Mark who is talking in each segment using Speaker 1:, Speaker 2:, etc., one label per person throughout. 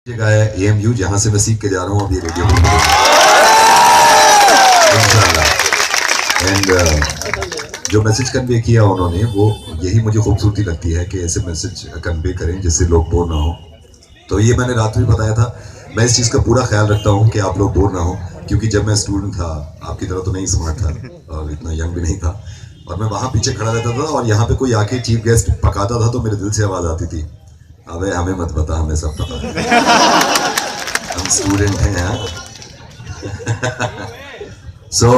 Speaker 1: जगह है AMU जहां से मैं सीख के जा रहा हूँ अभी रेडियो एंड जो मैसेज कन्वे किया उन्होंने वो यही मुझे खूबसूरती लगती है कि ऐसे मैसेज कन्वे करें जिससे लोग बोर ना हो। तो ये मैंने रात में बताया था, मैं इस चीज़ का पूरा ख्याल रखता हूँ कि आप लोग बोर ना हो, क्योंकि जब मैं स्टूडेंट था आपकी तरह तो नहीं स्मार्ट था और इतना यंग भी नहीं था, और मैं वहाँ पीछे खड़ा रहता था और यहाँ पे कोई आके चीफ गेस्ट पकाता था तो मेरे दिल से आवाज़ आती थी, अबे हमें मत बता, हमें सब पता है, हम स्टूडेंट हैं यार। सो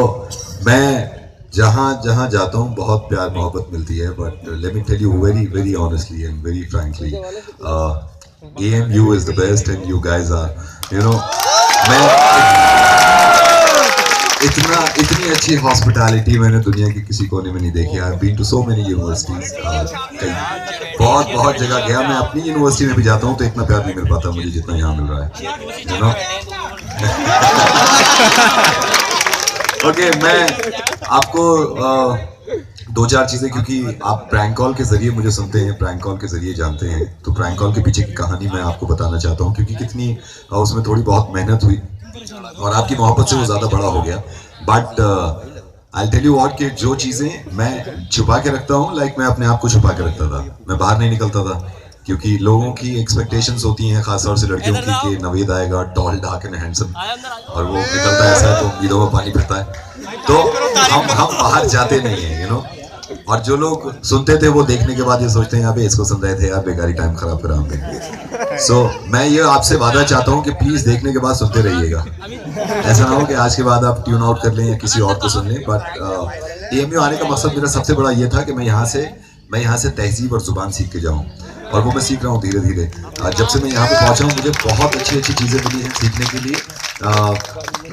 Speaker 1: मैं जहाँ जहाँ जाता हूँ बहुत प्यार मोहब्बत मिलती है, but let me tell you very very honestly and very frankly, AMU is the best and you guys are, you know, मैं इतनी अच्छी हॉस्पिटैलिटी मैंने दुनिया के किसी कोने में नहीं देखी। I have been to so many universities, कई बहुत जगह गया, मैं अपनी यूनिवर्सिटी में भी जाता हूँ तो इतना प्यार नहीं मिल पाता मुझे जितना यहाँ मिल रहा है, यू नो। ओके, मैं आपको दो चार चीज़ें, क्योंकि आप प्रैंक कॉल के जरिए मुझे सुनते हैं, प्रैंक कॉल के जरिए जानते हैं, तो प्रैंक कॉल के पीछे की कहानी मैं आपको बताना चाहता हूँ, क्योंकि कितनी उसमें थोड़ी बहुत मेहनत हुई और आपकी मोहब्बत से वो ज़्यादा बड़ा हो गया। But I tell you what कि जो चीज़ें मैं छुपा के रखता हूँ, लाइक मैं अपने आप को छुपा के रखता था, मैं बाहर नहीं निकलता था, क्योंकि लोगों की एक्सपेक्टेशंस होती हैं खासतौर से लड़कियों की कि नवेद आएगा टॉल डार्क एंड हैंडसम, और वो निकलता ऐसा है तो उम्मीदों में पानी फिरता है, तो हम बाहर जाते नहीं हैं, यू नो। और जो लोग सुनते थे वो देखने के बाद ये सोचते हैं अबे इसको सुन रहे थे यार, बेकारी टाइम खराब करा हमने। सो मैं ये आपसे वादा चाहता हूँ कि प्लीज देखने के बाद सुनते रहिएगा, ऐसा ना हो कि आज के बाद आप ट्यून आउट कर लें या किसी और को सुन लें। बट AMU आने का मकसद मेरा सबसे बड़ा ये था कि मैं यहाँ से तहजीब और जुबान सीख के जाऊँ, और वो मैं सीख रहा हूँ धीरे धीरे। जब से मैं यहाँ पे पहुँचा हूँ मुझे बहुत अच्छी चीज़ें मिली हैं सीखने के लिए,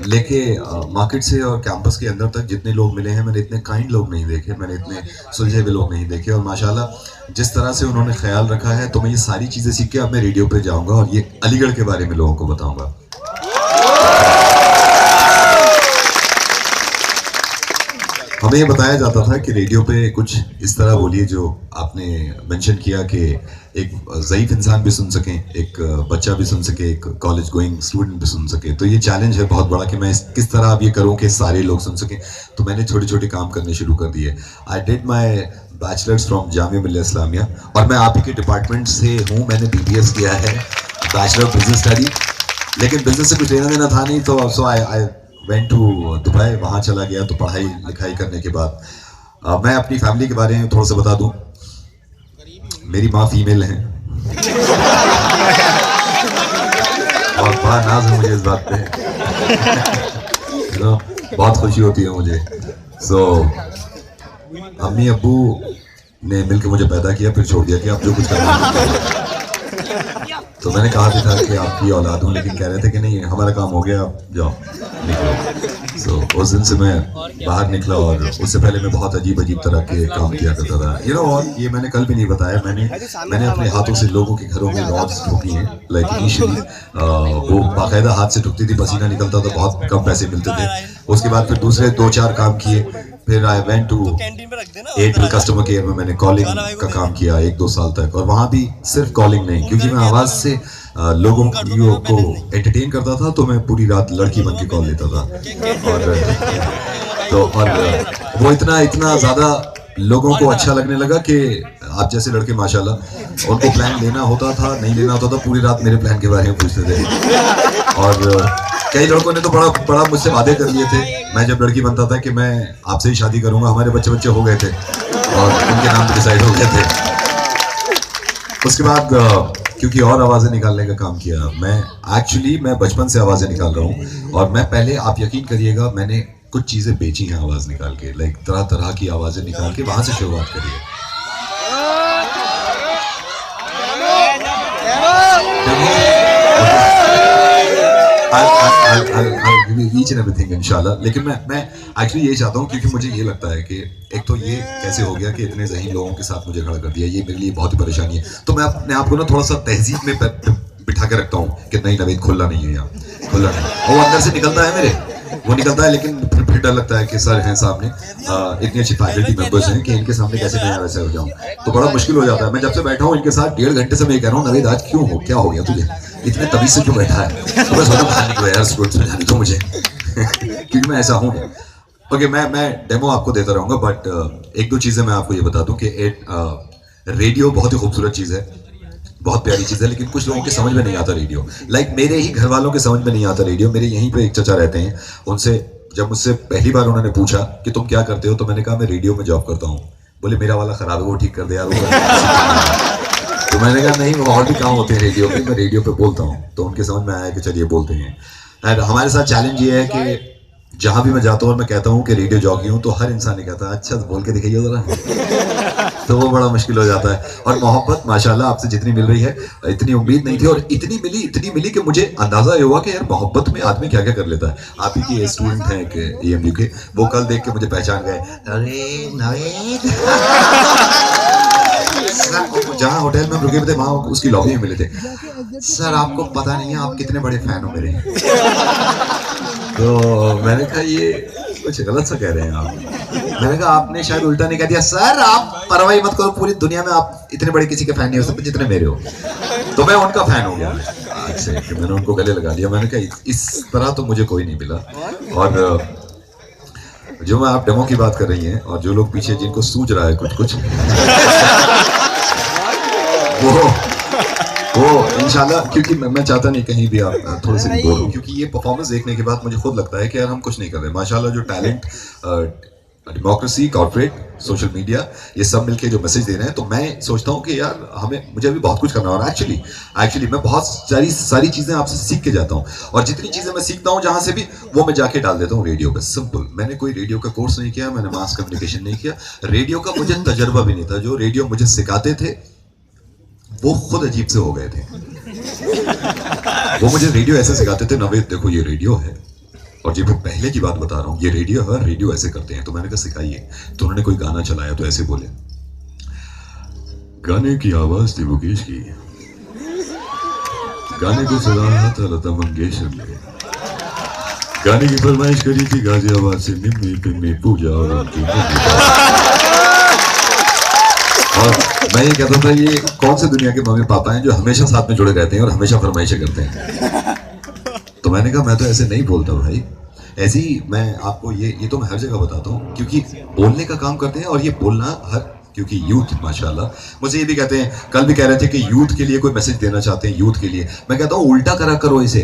Speaker 1: लेके मार्केट से और कैंपस के अंदर तक जितने लोग मिले हैं, मैंने इतने काइंड लोग नहीं देखे, मैंने इतने सुलझे हुए लोग नहीं देखे, और माशाल्लाह जिस तरह से उन्होंने ख्याल रखा है, तो मैं ये सारी चीज़ें सीख के अब मैं रेडियो पे जाऊँगा और ये अलीगढ़ के बारे में लोगों को बताऊँगा। हमें ये बताया जाता था कि रेडियो पे कुछ इस तरह बोलिए जो आपने मेंशन किया कि एक ज़ईफ इंसान भी सुन सकें, एक बच्चा भी सुन सके, एक कॉलेज गोइंग स्टूडेंट भी सुन सके। तो ये चैलेंज है बहुत बड़ा कि मैं किस तरह अब ये करूं कि सारे लोग सुन सकें। तो मैंने छोटे छोटे काम करने शुरू कर दिए। I did my bachelors from Jamia Millia Islamia, और मैं आप ही के डिपार्टमेंट से हूँ, मैंने BBS किया है, बैचलर ऑफ बिजनेस स्टडी, लेकिन बिजनेस से कुछ लेना देना था नहीं, तो सो आई वेंट टू दुबई, वहाँ चला गया। तो पढ़ाई लिखाई करने के बाद मैं अपनी फैमिली के बारे में थोड़ा सा बता दूं। मेरी माँ फीमेल है और बड़ा नाज है मुझे इस बात पे, बहुत खुशी होती है मुझे। सो अम्मी अब्बू ने मिलकर मुझे पैदा किया, फिर छोड़ दिया कि आप जो कुछ करना है। तो मैंने कहा भी था कि आपकी औलाद हूँ, लेकिन कह रहे थे कि नहीं हमारा काम हो गया, आप जाओ निकलो। सो उस दिन से मैं बाहर निकला, और उससे पहले मैं बहुत अजीब तरह के काम किया करता था, यू नो। और ये मैंने कल भी नहीं बताया, मैंने अपने हाथों से लोगों के घरों में रॉड्स ठोकी हैं, लाइक इनिशियली वो बाकायदा हाथ से ठुकती थी, पसीना निकलता था, बहुत कम पैसे मिलते थे। उसके बाद फिर दूसरे 2-4 काम किए, फिर I went to Airtel customer care में मैंने कॉलिंग का काम किया 1-2 साल तक, और वहाँ भी सिर्फ कॉलिंग नहीं, क्योंकि मैं आवाज़ से लोगों को एंटरटेन करता था, तो मैं पूरी रात लड़की बन के कॉल लेता था, और वो इतना ज़्यादा लोगों को अच्छा लगने लगा कि आप जैसे लड़के माशाल्लाह, उनको प्लान लेना होता था नहीं लेना होता था, पूरी रात मेरे प्लान के बारे में पूछते थे। और कई लड़कों ने तो बड़ा मुझसे वादे कर लिए थे, मैं जब लड़की बनता था कि मैं आपसे ही शादी करूंगा, हमारे बच्चे हो गए थे और उनके नाम पे डिसाइड हो गए थे। उसके बाद क्योंकि और आवाज़ें निकालने का काम किया, मैं बचपन से आवाज़ें निकाल रहा हूँ, और मैं पहले, आप यकीन करिएगा, मैंने कुछ चीज़ें बेची हैं आवाज़ निकाल के, लाइक तरह की आवाज़ें निकाल के, वहाँ से शुरुआत करिए। ईच एंड एवरीथिंग इंशाल्लाह। लेकिन मैं एक्चुअली ये चाहता हूँ, क्योंकि मुझे ये लगता है कि एक तो ये कैसे हो गया कि इतने ज़हीन लोगों के साथ मुझे खड़ा कर दिया, ये मेरे लिए बहुत ही परेशानी है। तो मैं अपने आप को ना थोड़ा सा तहजीब में बिठा के रखता हूँ कि नहीं नवीद खुला नहीं है, यहाँ खुला नहीं, वो अंदर से निकलता है मेरे, वो निकलता है, लेकिन फिर डर लगता है कि सर हैं सामने, इतनी अच्छी फैकल्टी मेंबर्स हैं कि इनके सामने कैसे मैं वैसे हो जाऊँ, तो बड़ा मुश्किल हो जाता है। मैं जब से बैठा हूँ इनके साथ 1.5 घंटे से मैं कह रहा हूँ नवीद आज क्यों हो, क्या हो गया तुझे, इतने तभी से क्यों बैठा है, तो बस सोचा बाहर निकलो यार, स्पोर्ट्स में जाने दो मुझे क्योंकि मैं ऐसा हूँ। ओके, मैं डेमो आपको देता रहूंगा, बट एक दो चीजें मैं आपको ये बता दूं कि रेडियो बहुत ही खूबसूरत चीज है, बहुत प्यारी चीज है, लेकिन कुछ लोगों के समझ में नहीं आता रेडियो। लाइक मेरे ही घर वालों के समझ में नहीं आता रेडियो। मेरे यहीं पे एक चचा रहते हैं, उनसे जब मुझसे पहली बार उन्होंने पूछा कि तुम क्या करते हो, तो मैंने कहा मैं रेडियो में जॉब करता हूँ। बोले मेरा वाला खराब है, वो ठीक कर दे यार तो मैंने कहा नहीं, वो और भी काम होते हैं रेडियो पे, मैं रेडियो पे बोलता हूँ। तो उनके समझ में आया कि चलिए बोलते हैं। एंड हमारे साथ चैलेंज ये है कि जहां भी मैं जाता हूँ और मैं कहता हूँ कि रेडियो जॉकी हूँ, तो हर इंसान ने कहता है अच्छा बोल के दिखाइए जरा तो वो बड़ा मुश्किल हो जाता है। और मोहब्बत माशाल्लाह आपसे जितनी मिल रही है, इतनी उम्मीद नहीं थी, और इतनी मिली कि मुझे अंदाजा ये हुआ कि यार मोहब्बत में आदमी क्या क्या कर लेता है। आप ही के स्टूडेंट हैं कि EMU के, वो कल देख के मुझे पहचान गए। अरे नवेद जहाँ होटल में रुके थे वहां उसकी लॉबी में मिले थे। सर आपको पता नहीं है आप कितने बड़े फैन हो मेरे। तो मैंने कहा ये कुछ गलत सा कह रहे हैं आप। मैंने कहा आपने शायद उल्टा नहीं कह दिया। सर आप परवाह मत करो, पूरी दुनिया में आप इतने बड़े किसी के फैन नहीं हो सकते जितने मेरे हो। तो मैं उनका फैन हो गया आज से, कि मैंने उनको गले लगा लिया। मैंने कहा इस तरह तो मुझे कोई नहीं मिला। और जो मैं आप डेमो की बात कर रही हैं, और जो लोग पीछे जिनको सूझ रहा है कुछ वो इंशाल्लाह, क्योंकि मैं चाहता नहीं कहीं भी आप थोड़े से भी बोर हो, क्योंकि ये परफॉर्मेंस देखने के बाद मुझे खुद लगता है कि यार हम कुछ नहीं कर रहे। माशाल्लाह जो talent, democracy, corporate, social media, ये सब मिलके जो मैसेज दे रहे हैं, तो मैं सोचता हूँ कि यार मुझे अभी बहुत कुछ करना है। और एक्चुअली मैं बहुत सारी चीजें आपसे सीख के जाता हूँ, और जितनी चीजें मैं सीखता हूँ जहां से भी, वो मैं जाके डाल देता हूँ रेडियो पे। सिंपल, मैंने कोई रेडियो का कोर्स नहीं किया, मैंने मास कम्युनिकेशन नहीं किया, रेडियो का मुझे तजर्बा भी नहीं था। जो रेडियो मुझे सिखाते थे वो खुद अजीब से हो गए थे। वो मुझे रेडियो ऐसे सिखाते थे, नवेद देखो ये रेडियो है, और जी मैं पहले की बात बता रहा हूँ, ये रेडियो है, रेडियो ऐसे करते हैं। तो मैंने कहा सिखाइए। तो उन्होंने कोई गाना चलाया तो ऐसे बोले। गाने की आवाज थी मुकेश की, गाने को सराहा था लता मंगेशकर ने, गाने की फरमाइश करी थी गाजियाबाद से निम्मी पिम्मी पूजा और उनकी। और मैं ये कहता था ये कौन से दुनिया के मम्मी पापा हैं जो हमेशा साथ में जुड़े रहते हैं और हमेशा फरमाइशें करते हैं। तो मैंने कहा मैं तो ऐसे नहीं बोलता भाई, ऐसे ही मैं आपको ये तो मैं हर जगह बताता हूँ, क्योंकि बोलने का काम करते हैं। और ये बोलना क्योंकि यूथ माशाल्लाह मुझे ये भी कहते हैं, कल भी कह रहे थे कि यूथ के लिए कोई मैसेज देना चाहते हैं, यूथ के लिए। मैं कहता हूँ उल्टा करो इसे,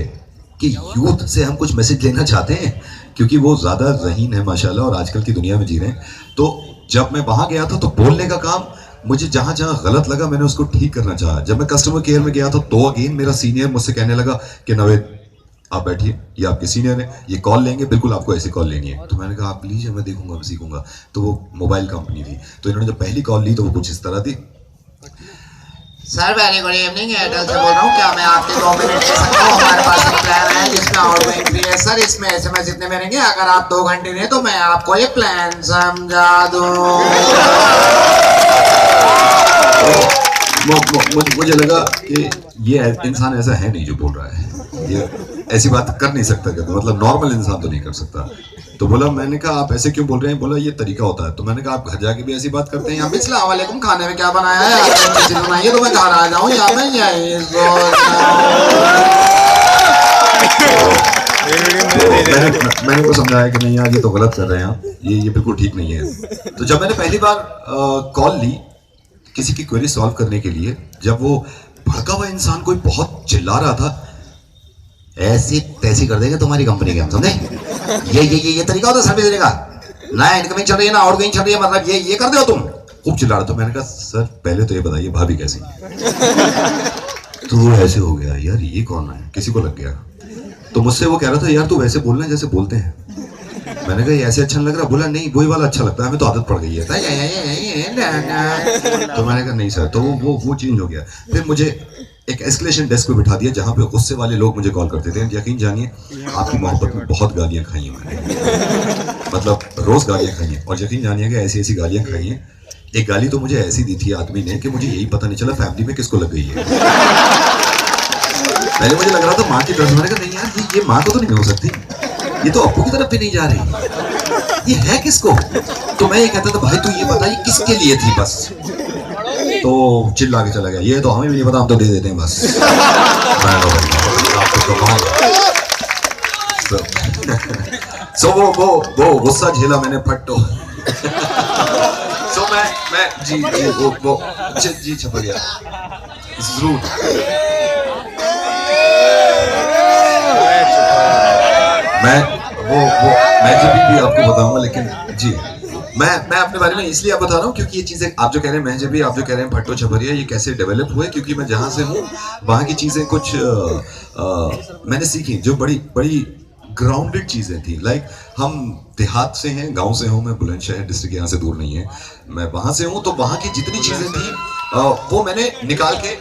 Speaker 1: कि यूथ से हम कुछ मैसेज लेना चाहते हैं, क्योंकि वो ज्यादा ज़हीन है माशाल्लाह और आजकल की दुनिया में जी रहे हैं। तो जब मैं वहां गया था तो बोलने का काम, मुझे जहां गलत लगा मैंने उसको ठीक करना चाहा। जब मैं कस्टमर केयर में गया था तो अगेन मेरा सीनियर मुझसे कहने लगा कि नवेद आप बैठिए, ये आपके सीनियर है, ये कॉल लेंगे, बिल्कुल आपको ऐसी कॉल लेनी है। तो मैंने कहा आप लीजिए, मैं देखूंगा, मैं सीखूंगा। तो वो मोबाइल कंपनी थी, तो इन्होंने जब पहली कॉल ली तो वो कुछ इस तरह थी।
Speaker 2: Sir very good evening, Airtel से बोल रहा हूँ, क्या मैं आपके 2 मिनट ले सकता हूँ? हमारे पास एक प्लान है जिसमें आउटगोइंग फ्री है सर, इसमें SMS जितने मिलेंगे, अगर आप 2 घंटे लें तो मैं आपको ये प्लान समझा दूँ।
Speaker 1: मुझे लगा कि ये इंसान ऐसा है नहीं जो बोल रहा है, ये ऐसी बात कर नहीं सकता, मतलब नॉर्मल इंसान तो नहीं कर सकता। तो बोला, मैंने कहा आप ऐसे क्यों बोल रहे हैं? बोला ये तरीका होता है। तो मैंने कहा आप घर जाके भी ऐसी बात करते हैं? यहाँ पे अस्सलाम वालेकुम, खाने में क्या बनाया है? बनाइए तो मैं घर आ जाऊँ, यहाँ पे यही मैंने को समझाया कि नहीं यार ये तो गलत कर रहे हैं आप, ये बिल्कुल ठीक नहीं है। तो जब मैंने पहली बार कॉल ली किसी की क्वेरी सॉल्व करने के लिए, जब वो भड़का हुआ इंसान कोई बहुत चिल्ला रहा था, ऐसी तैसी कर देंगे तुम्हारी कंपनी के, हम समझे? ये तरीका होता है सर्विस देने का, ना इनकमिंग चल रही है ना आउटगोइंग चल रही है, मतलब ये कर दो तुम। खूब चिल्ला रहा था। मैंने कहा सर पहले तो ये बताइए भाभी कैसी? तो वो ऐसे हो गया, यार ये कौन है, किसी को लग गया। तो मुझसे वो कह रहा था यार तू वैसे बोलना है जैसे बोलते हैं। मैंने कहा ये ऐसे अच्छा लग रहा। बोला नहीं वही वाला अच्छा लगता है, हमें तो आदत पड़ गई है। तो मैंने कहा नहीं सर। तो वो चेंज हो गया। फिर मुझे एक एस्केलेशन डेस्क पे बिठा दिया जहाँ पे गुस्से वाले लोग मुझे कॉल करते थे। यकीन जानिए आपकी मोहब्बत में बहुत गालियाँ खाई हैं मैंने, मतलब रोज गालियाँ खाई हैं। और यकीन जानिए कि ऐसी ऐसी गालियाँ खाई हैं। एक गाली तो मुझे ऐसी दी थी आदमी ने कि मुझे यही पता नहीं चला फैमिली में किसको लग गई है। पहले मुझे लग रहा था माँ की तरफ। मैंने कहा नहीं यार ये माँ को तो नहीं हो सकती, ये तो अप्पू की तरफ भी नहीं जा रही, ये है किसको? तो मैं ये कहता था भाई तू ये बता ये किसके लिए थी बस। तो चिल्ला के चला गया, ये तो हमें भी नहीं पता, हम तो दे देते हैं बस। मैं कहा, भाई, आपको तो कमाल। सो वो गुस्सा झेला मैंने फट्टो। सो मैं जी वो जी छप गया जरूर। मैं जब भी आपको बताऊंगा, लेकिन जी मैं अपने बारे में इसलिए आप बता रहा हूँ क्योंकि ये चीजें आप जो कह रहे हैं, मैं जब भी आप जो कह रहे हैं फट्टो छपरिया, ये कैसे डेवलप हुए, क्योंकि मैं जहां से हूँ वहां की चीजें कुछ मैंने सीखी जो बड़ी बड़ी ग्राउंडेड चीजें थी। लाइक हम देहात से हैं, गांव से हूँ मैं, बुलंदशहर डिस्ट्रिक्ट यहाँ से दूर नहीं है, मैं वहां से हूँ, तो वहां की जितनी चीजें थी वो मैंने निकाल के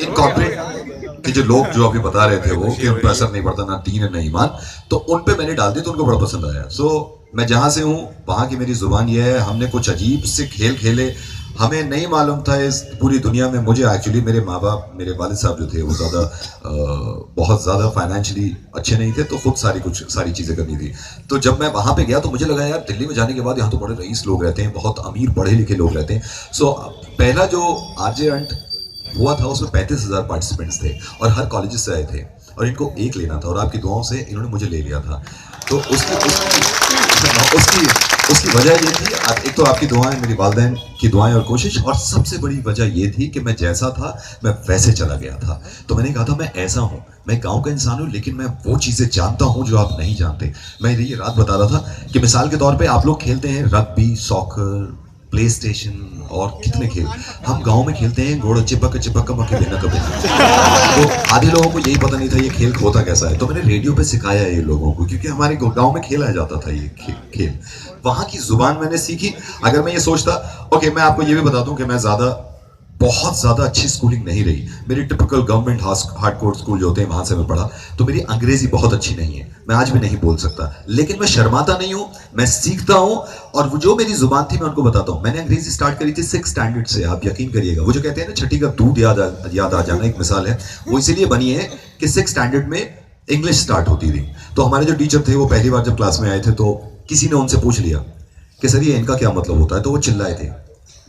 Speaker 1: इनकॉर्पोरेट कि जो लोग जो अभी बता रहे थे वो कि उन पर असर नहीं पड़ता, ना दीन ना ईमान, तो उन पे मैंने डाल दी, तो उनको बड़ा पसंद आया। सो मैं जहां से हूँ वहां की मेरी जुबान ये है, हमने कुछ अजीब से खेल खेले, हमें नहीं मालूम था इस पूरी दुनिया में। मुझे एक्चुअली मेरे माँ बाप, मेरे वालिद साहब जो थे वो बहुत ज़्यादा फाइनेंशियली अच्छे नहीं थे, तो खुद सारी चीज़ें करनी थी। तो जब मैं वहाँ पे गया तो मुझे लगा यार दिल्ली में जाने के बाद यहाँ तो बड़े रईस लोग रहते हैं, बहुत अमीर पढ़े लिखे लोग रहते हैं। सो पहला जो आरजे अंट हुआ था उसमें 35,000 पार्टिसिपेंट्स थे और हर कॉलेजेस से आए थे, और इनको एक लेना था, और आपकी दुआओं से इन्होंने मुझे ले लिया था। तो उसकी वजह ये थी, एक तो आपकी दुआएं, मेरी वालिदैन की दुआएं और कोशिश, और सबसे बड़ी वजह ये थी कि मैं जैसा था मैं वैसे चला गया था। तो मैंने कहा था मैं ऐसा हूँ, मैं गांव का इंसान हूँ, लेकिन मैं वो चीज़ें जानता हूँ जो आप नहीं जानते। मैं ये रात बता रहा था कि मिसाल के तौर पे आप लोग खेलते हैं रग्बी, सॉकर, प्ले स्टेशन और कितने खेल, हम गांव में खेलते हैं घोड़ा चिपक मके बिना कभी। तो आधे लोगों को यही पता नहीं था ये खेल होता कैसा है, तो मैंने रेडियो पे सिखाया ये लोगों को, क्योंकि हमारे गांव में खेला जाता था ये खेल। वहां की जुबान मैंने सीखी। अगर मैं ये सोचता, ओके मैं आपको ये भी बता दूं कि मैं बहुत ज़्यादा अच्छी स्कूलिंग नहीं रही, मेरी टिपिकल गवर्नमेंट हार्डकोर स्कूल जो होते हैं वहाँ से मैं पढ़ा, तो मेरी अंग्रेज़ी बहुत अच्छी नहीं है, मैं आज भी नहीं बोल सकता, लेकिन मैं शर्माता नहीं हूँ, मैं सीखता हूँ, और वो जो मेरी जुबान थी मैं उनको बताता हूँ। मैंने अंग्रेज़ी स्टार्ट करी थी 6th स्टैंडर्ड से, आप यकीन करिएगा। वो जो कहते हैं ना छठी का दूध याद आ जाना, एक मिसाल है, वो इसीलिए बनी है कि 6th स्टैंडर्ड में इंग्लिश स्टार्ट होती थी। तो हमारे जो टीचर थे वो पहली बार जब क्लास में आए थे, तो किसी ने उनसे पूछ लिया कि सर ये इनका क्या मतलब होता है, तो वो चिल्लाए थे,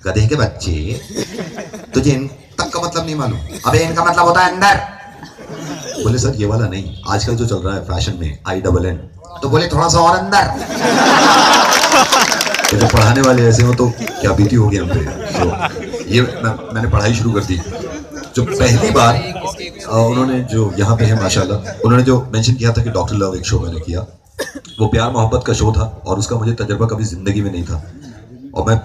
Speaker 1: गधे के बच्चे, तुझे इन तक का मतलब नहीं मालूम,
Speaker 2: अबे इनका मतलब होता है अंदर।
Speaker 1: बोले सर ये वाला नहीं, आजकल जो चल रहा है फैशन में INN,
Speaker 2: तो बोले थोड़ा सा और अंदर।
Speaker 1: तो जब पढ़ाने वाले ऐसे हो तो क्या बीती होगी हम पे। तो ये मैंने पढ़ाई शुरू कर दी। जो पहली बार उन्होंने जो यहाँ पे है माशाल्लाह, उन्होंने जो मेंशन किया था कि डॉक्टर लव एक शो मैंने किया, वो प्यार मोहब्बत का शो था, और उसका मुझे तजर्बा कभी जिंदगी में नहीं था, और मैं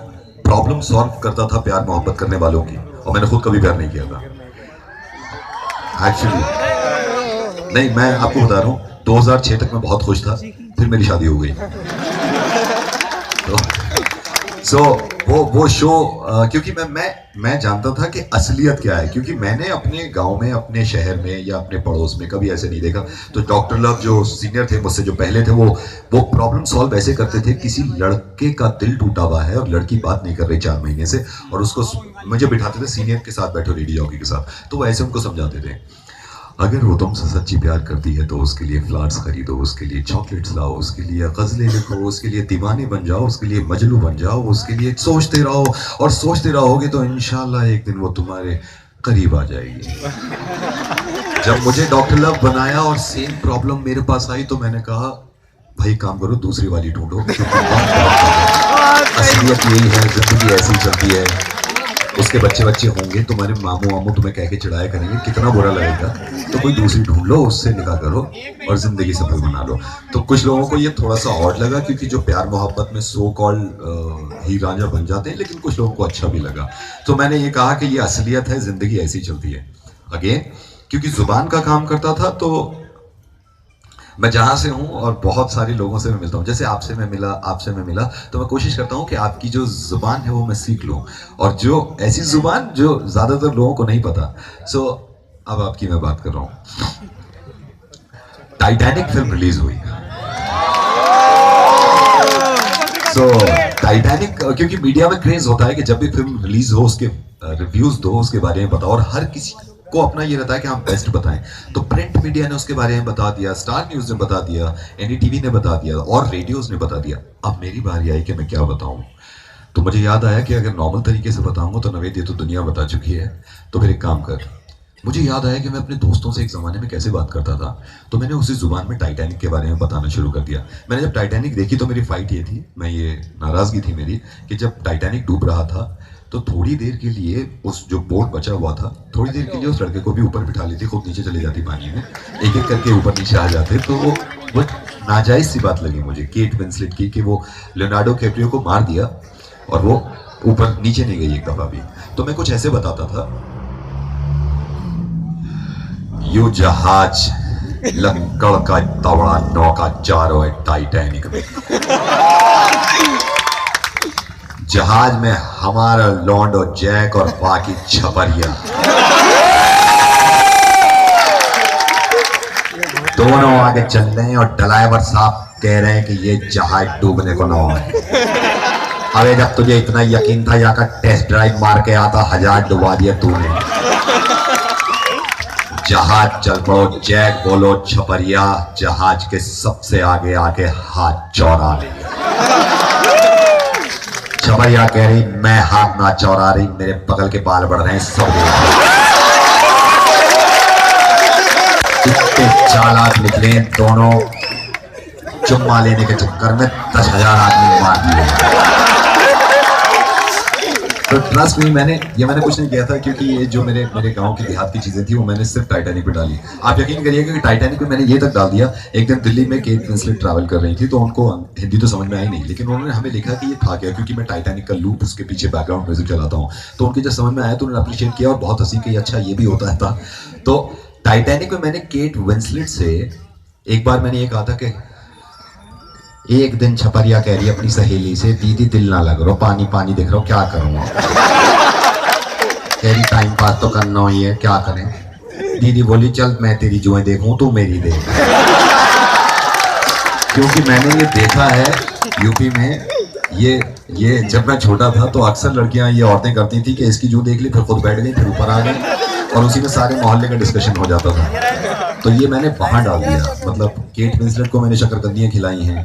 Speaker 1: प्रॉब्लम सॉल्व करता था प्यार मोहब्बत करने वालों की, और मैंने खुद कभी प्यार नहीं किया था एक्चुअली। नहीं, मैं आपको बता रहा हूँ 2006 तक मैं बहुत खुश था, फिर मेरी शादी हो गई। तो वो शो क्योंकि मैं जानता था कि असलियत क्या है, क्योंकि मैंने अपने गांव में, अपने शहर में या अपने पड़ोस में कभी ऐसे नहीं देखा। तो डॉक्टर लव जो सीनियर थे मुझसे, जो पहले थे, वो प्रॉब्लम सॉल्व ऐसे करते थे, किसी लड़के का दिल टूटा हुआ है और लड़की बात नहीं कर रही 4 महीने से, और उसको मुझे बिठाते थे सीनियर के साथ, बैठो रेडियो जॉकी के साथ, तो वो ऐसे उनको समझाते थे, अगर वो तुमसे सच्ची प्यार करती है तो उसके लिए फ्लावर्स खरीदो, उसके लिए चॉकलेट्स लाओ, उसके लिए गजलें लिखो, उसके लिए दीवाने बन जाओ, उसके लिए मजनू बन जाओ, उसके लिए सोचते रहो, और सोचते रहोगे तो इंशाल्लाह एक दिन वो तुम्हारे करीब आ जाएगी। जब मुझे डॉक्टर लव बनाया और सेम प्रॉब्लम मेरे पास आई, तो मैंने कहा भाई काम करो, दूसरी वाली ढूंढो, असलियत यही है, जिंदगी ऐसी चलती है। उसके बच्चे होंगे, तुम्हारे मामू तुम्हें कह के चिढ़ाया करेंगे, कितना बुरा लगेगा, तो कोई दूसरी ढूंढ लो, उससे निकाह करो और जिंदगी सफल बना लो। तो कुछ लोगों को ये थोड़ा सा ऑड लगा, क्योंकि जो प्यार मोहब्बत में सो कॉल्ड ही रांझा बन जाते हैं, लेकिन कुछ लोगों को अच्छा भी लगा। तो मैंने ये कहा कि ये असलियत है, जिंदगी ऐसी चलती है। अगेन क्योंकि जुबान का काम करता था, तो मैं जहां से हूं और बहुत सारे लोगों से मैं मिलता हूं, जैसे आपसे मैं मिला, तो मैं कोशिश करता हूं कि आपकी जो जुबान है वो मैं सीख लूं, और जो ऐसी जुबान जो ज्यादातर लोगों को नहीं पता। सो अब आपकी मैं बात कर रहा हूं। टाइटैनिक फिल्म रिलीज हुई। सो टाइटैनिक, क्योंकि मीडिया में क्रेज होता है कि जब भी फिल्म रिलीज हो उसके रिव्यूज दो, उसके बारे में बताओ, और हर किसी को अपना ये रहता है कि हम बेस्ट बताएं। तो प्रिंट मीडिया ने उसके बारे में बता दिया, स्टार न्यूज ने बता दिया, NDTV ने बता दिया, और रेडियोज ने बता दिया। अब मेरी बारी आई कि मैं क्या बताऊं। तो मुझे याद आया कि अगर नॉर्मल तरीके से बताऊंगा तो नवेद ये तो दुनिया बता चुकी है, तो फिर एक काम कर। मुझे याद आया कि मैं अपने दोस्तों से एक ज़माने में कैसे बात करता था, तो मैंने उसी ज़ुबान में टाइटैनिक के बारे में बताना शुरू कर दिया। मैंने जब टाइटैनिक देखी तो मेरी फाइट ये थी, मैं ये नाराज़गी थी मेरी कि जब टाइटैनिक डूब रहा था तो थोड़ी देर के लिए उस जो बोट बचा हुआ था, थोड़ी देर के लिए उस लड़के को भी ऊपर बिठा लेती, खुद नीचे चले जाती पानी में, एक एक करके ऊपर नीचे आ जाते। तो वो नाजायज़ सी बात लगी मुझे केट विंसलेट की कि वो लियोनार्डो कैप्रियो को मार दिया और वो ऊपर नीचे नहीं गई एक दफ़ा भी। तो मैं कुछ ऐसे बताता था, यो जहाज लक्कड़ का तवड़ा नौका चारों है टाइटैनिक में, जहाज में हमारा लॉन्ड और जैक और बाकी छपरिया दोनों आगे चल रहे हैं और ड्राइवर साहब कह रहे हैं कि ये जहाज डूबने को ना है। अबे जब तुझे इतना यकीन था यहाँ का टेस्ट ड्राइव मार के आता, 1000 डुबा दिया तूने। जहाज चल पड़ो, जैक बोलो छपरिया, जहाज के सबसे आगे आके हाथ चौड़ा लिया। छपरिया कह रही मैं हाथ ना चौड़ा रही, मेरे बगल के बाल बढ़ रहे हैं सब। इतने चालाक निकले दोनों, चुम्मा लेने के चक्कर में 10,000 आदमी मार दिए। तो ट्रस्ट मी, मैंने कुछ नहीं किया था, क्योंकि ये जो मेरे गांव की देहात की चीजें थी वो मैंने सिर्फ टाइटैनिक पे डाली। आप यकीन करिएगा कि टाइटैनिक पे मैंने ये तक डाल दिया, एक दिन दिल्ली में केट विंसलेट ट्रैवल कर रही थी तो उनको हिंदी तो समझ में आई नहीं, लेकिन उन्होंने हमें लिखा कि ये था क्या, क्योंकि मैं टाइटैनिक का लूप उसके पीछे बैकग्राउंड म्यूजिक चलाता हूँ। तो उनके जब समझ में आया तो उन्होंने अप्रिशिएट किया और बहुत हंसी कि अच्छा ये भी होता है था। तो टाइटैनिक में मैंने केट विंसलेट से एक बार मैंने ये कहा था कि एक दिन छपरिया कह रही अपनी सहेली से, दीदी दिल ना लग रहा, पानी पानी दिख रहा, क्या करूँ। कह रही टाइम पास तो करना ही है, क्या करें। दीदी बोली चल मैं तेरी जुएं देखूं तू मेरी देख। क्योंकि मैंने ये देखा है यूपी में, ये जब मैं छोटा था तो अक्सर लड़कियां ये औरतें करती थी कि इसकी जू देख ली, फिर खुद बैठ गई, फिर ऊपर आ गई और उसी में सारे मोहल्ले का डिस्कशन हो जाता था। तो ये मैंने वहां डाल दिया, मतलब केट विंसलेट को मैंने शकरकंदियां खिलाई हैं,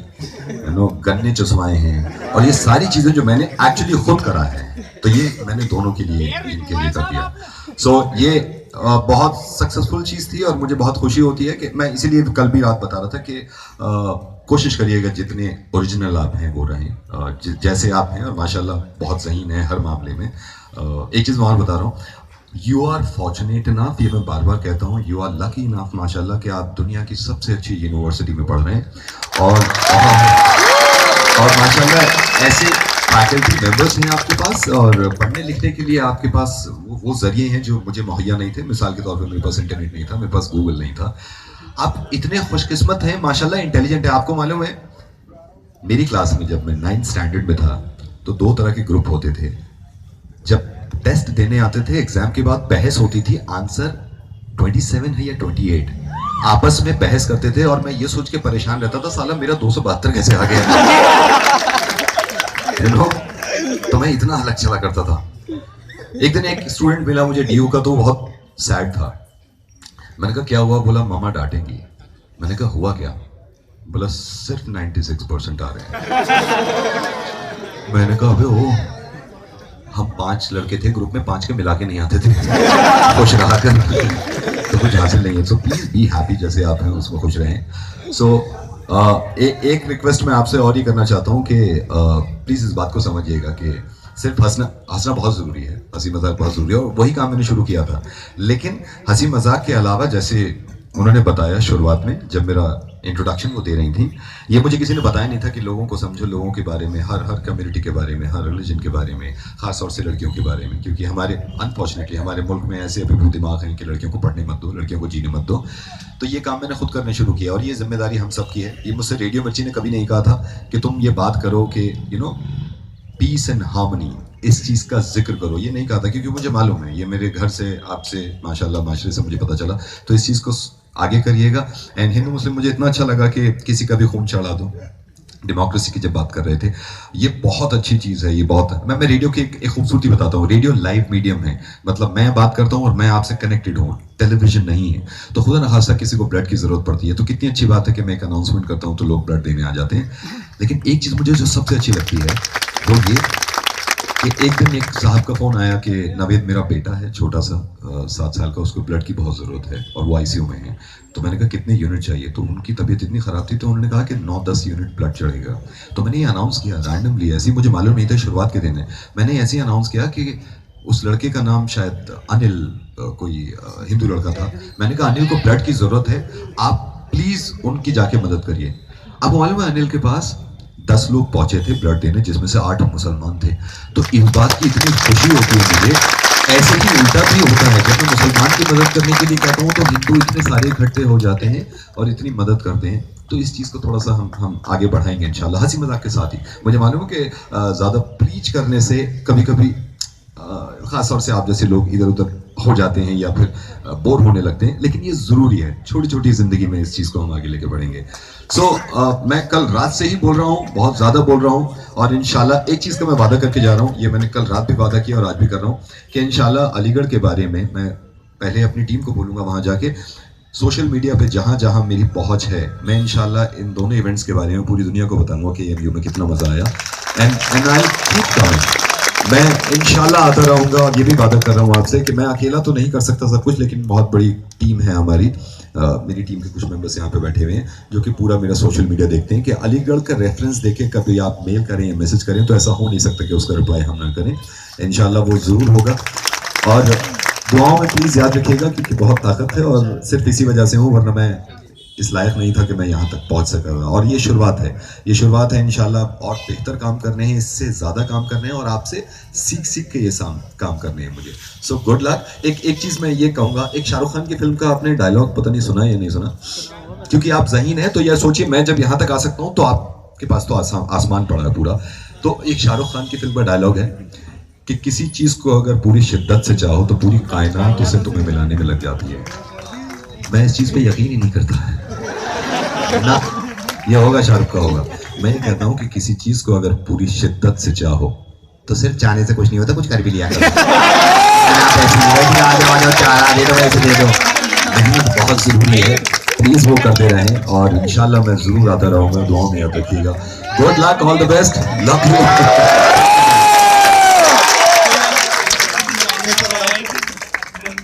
Speaker 1: गन्ने चुसवाए हैं, और ये सारी चीजें जो मैंने एक्चुअली खुद करा है, तो ये मैंने दोनों के लिए इनके लिए कर दिया। सो ये बहुत सक्सेसफुल चीज थी और मुझे बहुत खुशी होती है कि मैं इसीलिए कल भी रात बता रहा था कि कोशिश करिएगा जितने ओरिजिनल आप हैं वो रहें, जैसे आप हैं, और माशाल्लाह बहुत ज़हीन है हर मामले में। एक चीज़ और बता रहा हूँ, यू आर फॉर्चुनेट इनफ, ये मैं बार बार कहता हूँ, यू आर लकी इनफ माशाल्लाह कि आप दुनिया की सबसे अच्छी यूनिवर्सिटी में पढ़ रहे हैं और माशाल्लाह ऐसे फैकल्टी मेंबर्स हैं आपके पास, और पढ़ने लिखने के लिए आपके पास वो जरिए हैं जो मुझे मुहैया नहीं थे। मिसाल के तौर पे मेरे पास इंटरनेट नहीं था, मेरे पास गूगल नहीं था। आप इतने खुशकिस्मत हैं माशाल्लाह, इंटेलिजेंट है। आपको मालूम है मेरी क्लास में जब मैं 9th स्टैंडर्ड में था तो 2 तरह के ग्रुप होते थे। जब टेस्ट देने आते थे एग्जाम के बाद बहस होती थी, आंसर 27 है या 28, आपस में बहस करते थे और मैं ये सोच के परेशान रहता था साला मेरा 272 कैसे आ गया। तो मैं इतना अलग चला करता था। एक दिन एक स्टूडेंट मिला मुझे डीयू का, तो बहुत सैड था। मैंने कहा क्या हुआ? बोला मामा डांटेंगी। मैंने कहा हुआ क्या? बोला सिर्फ 96% आ रहे हैं। मैंने कहा अबे ओ, हम 5 लड़के थे ग्रुप में, 5 के मिला के नहीं आते थे। खुश रहा कर तो कुछ हासिल नहीं है। सो प्लीज बी हैप्पी, जैसे आप हैं उसमें खुश रहें। सो एक रिक्वेस्ट मैं आपसे और ही करना चाहता हूँ कि प्लीज इस बात को समझिएगा कि सिर्फ हंसना बहुत ज़रूरी है, हंसी मजाक बहुत ज़रूरी है, और वही काम मैंने शुरू किया था। लेकिन हंसी मजाक के अलावा, जैसे उन्होंने बताया शुरुआत में जब मेरा इंट्रोडक्शन वो दे रही थी, ये मुझे किसी ने बताया नहीं था कि लोगों को समझो, लोगों के बारे में, हर कम्युनिटी के बारे में, हर रिलीजन के बारे में, खास तौर से लड़कियों के बारे में, क्योंकि हमारे अनफॉर्चुनेटली हमारे मुल्क में ऐसे अभी दिमाग हैं कि लड़कियों को पढ़ने मत दो, लड़कियों को जीने मत दो। तो ये काम मैंने खुद करने शुरू किया और ये जिम्मेदारी हम सब की है। ये मुझसे रेडियो मिर्ची ने कभी नहीं कहा था कि तुम ये बात करो कि पीस एंड हार्मनी, इस चीज़ का जिक्र करो, ये नहीं कहा था, क्योंकि मुझे मालूम है, ये मेरे घर से, आपसे, माशाल्लाह माशरे से मुझे पता चला। तो इस चीज़ को आगे करिएगा। एंड हिंदू मुस्लिम, मुझे इतना अच्छा लगा कि किसी का भी खून चढ़ा दो। डेमोक्रेसी की जब बात कर रहे थे, ये बहुत अच्छी चीज़ है। ये बहुत, मैं रेडियो की एक खूबसूरती बताता हूँ। रेडियो लाइव मीडियम है, मतलब मैं बात करता हूँ और मैं आपसे कनेक्टेड हूँ, टेलीविजन नहीं है। तो खुदा न खासा किसी को ब्लड की ज़रूरत पड़ती है तो कितनी अच्छी बात है कि मैं एक अनाउंसमेंट करता हूँ तो लोग ब्लड देने आ जाते हैं। लेकिन एक चीज़ मुझे जो सबसे अच्छी लगती है वो ये कि एक दिन एक साहब का फोन आया कि नवेद मेरा बेटा है छोटा सा 7 साल का, उसको ब्लड की बहुत ज़रूरत है और वो आईसीयू में है। तो मैंने कहा कितने यूनिट चाहिए, तो उनकी तबीयत इतनी ख़राब थी तो उन्होंने कहा कि 9-10 यूनिट ब्लड चढ़ेगा। तो मैंने ये अनाउंस किया रैंडमली, ऐसे ही मुझे मालूम नहीं था, शुरुआत के दिन है, मैंने ऐसे ही अनाउंस किया कि उस लड़के का नाम शायद अनिल कोई हिंदू लड़का था। मैंने कहा अनिल को ब्लड की ज़रूरत है, आप प्लीज़ उनकी जाके मदद करिए। अब मालूम है अनिल के पास 10 लोग पहुंचे थे ब्लड देने, जिसमें से 8 मुसलमान थे। तो इस बात की इतनी खुशी होती है मुझे। ऐसे ही उल्टा भी होता है, जब मैं मुसलमान की मदद करने के लिए कहता हूँ तो हिंदू इतने सारे इकट्ठे हो जाते हैं और इतनी मदद करते हैं। तो इस चीज़ को थोड़ा सा हम आगे बढ़ाएंगे इंशाल्लाह, हंसी मजाक के साथ ही। मुझे मालूम है कि ज़्यादा प्रीच करने से कभी कभी ख़ास तौर से आप जैसे लोग इधर उधर हो जाते हैं या फिर बोर होने लगते हैं, लेकिन ये ज़रूरी है, छोटी छोटी ज़िंदगी में इस चीज़ को हम आगे लेके बढ़ेंगे। मैं कल रात से ही बोल रहा हूँ, बहुत ज़्यादा बोल रहा हूँ, और इंशाल्लाह एक चीज़ का मैं वादा करके जा रहा हूँ, ये मैंने कल रात भी वादा किया और आज भी कर रहा हूँ कि इंशाल्लाह अलीगढ़ के बारे में मैं पहले अपनी टीम को बोलूँगा, वहाँ जाके सोशल मीडिया पे जहाँ जहाँ मेरी पहुँच है, मैं इंशाल्लाह इन दोनों इवेंट्स के बारे में पूरी दुनिया को बताऊँगा कि AMU में कितना मज़ा आया। एंड आई कीप कमिंग, मैं इंशाल्लाह आता रहूँगा। और ये भी वादा कर रहा हूँ आपसे कि मैं अकेला तो नहीं कर सकता सब कुछ, लेकिन बहुत बड़ी टीम है हमारी। मेरी टीम के कुछ मेंबर्स यहाँ पे बैठे हुए हैं जो कि पूरा मेरा सोशल मीडिया देखते हैं कि अलीगढ़ का रेफरेंस देके कभी आप मेल करें या मैसेज करें तो ऐसा हो नहीं सकता कि उसका रिप्लाई हम ना करें। इंशाल्लाह वो ज़रूर होगा, और दुआओं में प्लीज़ याद रखिएगा क्योंकि बहुत ताकत है और सिर्फ इसी वजह से हूँ, वरना मैं इस लायक नहीं था कि मैं यहाँ तक पहुँच सका। और ये शुरुआत है, ये शुरुआत है। इंशाल्लाह और बेहतर काम करने हैं, इससे ज़्यादा काम करने हैं और आपसे सीख सीख के ये काम करने हैं मुझे। So good luck. एक चीज़ मैं ये कहूँगा, एक शाहरुख खान की फिल्म का आपने डायलॉग पता नहीं सुना या नहीं सुना, क्योंकि आप ज़हीन हैं तो यह सोचिए मैं जब यहाँ तक आ सकता हूँ तो आपके पास तो आसमान पड़ा है पूरा। तो एक शाहरुख खान की फिल्म का डायलॉग है कि किसी चीज़ को अगर पूरी शिद्दत से चाहो तो पूरी कायनात उसे तुम्हें मिलाने में लग जाती है। मैं इस चीज़ पे यकीन ही नहीं करता ना, ये होगा शाहरुख का होगा। मैं ये कहता हूँ कि किसी चीज़ को अगर पूरी शिद्दत से चाहो
Speaker 2: तो सिर्फ चाहने से कुछ नहीं होता, कुछ कर भी लिया करो। आप ऐसे आ जाओ, चाह दे दो, ऐसे दे दो।
Speaker 1: मेहनत बहुत ज़रूरी है, प्लीज़ वो करते रहें और इंशाल्लाह मैं ज़रूर आता रहूँगा। दुआओं में याद रखिएगा। Good luck, all the best, love you.